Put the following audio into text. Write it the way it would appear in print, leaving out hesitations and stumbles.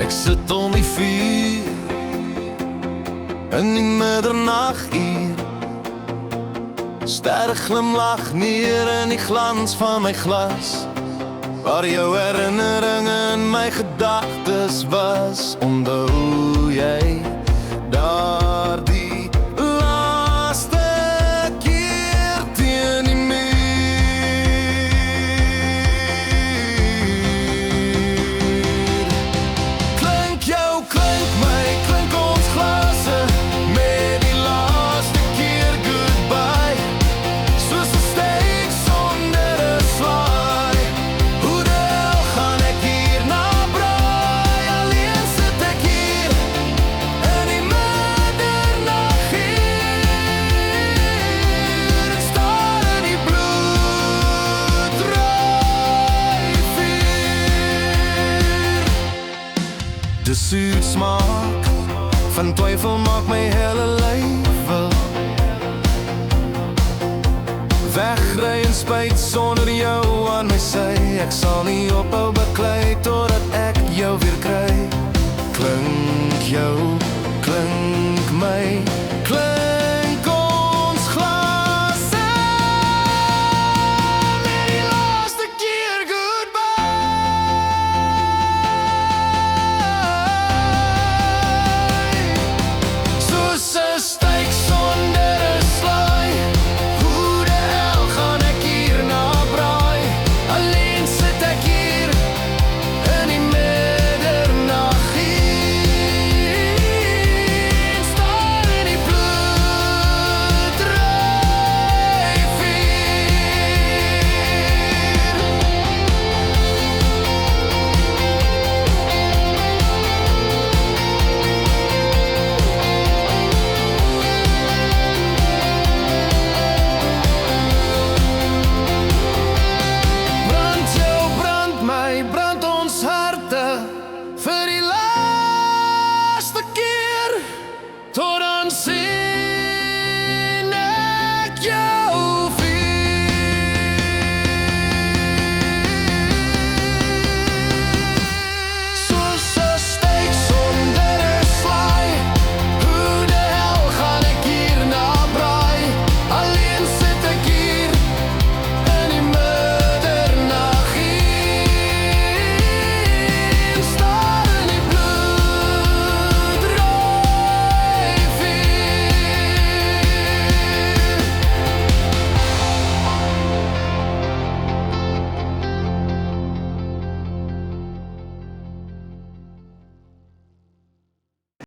Ek sit om die vuur in die middernaguur. Sterre glimlag neer in die glans van my glas, waar jou herinnering in my gedagtes was. Onthou jy daardie laaste keer teen die muur? Klink jou, klink my, klink ons glase met die laaste keer goodbye, soos 'n steek sonder 'n slaai. Hoe de hel gaan ek hier na braai? Alleen sit ek hier in die middernaguur. Ek staar in die bloedrooi vuur. De suur smaak van twyfel maak my hele lyf wil wegry en spyt sonder jou aan my sy. Ek sal nie ophou beklei totdat ek jou weer kry. Klink jou, klink my, klink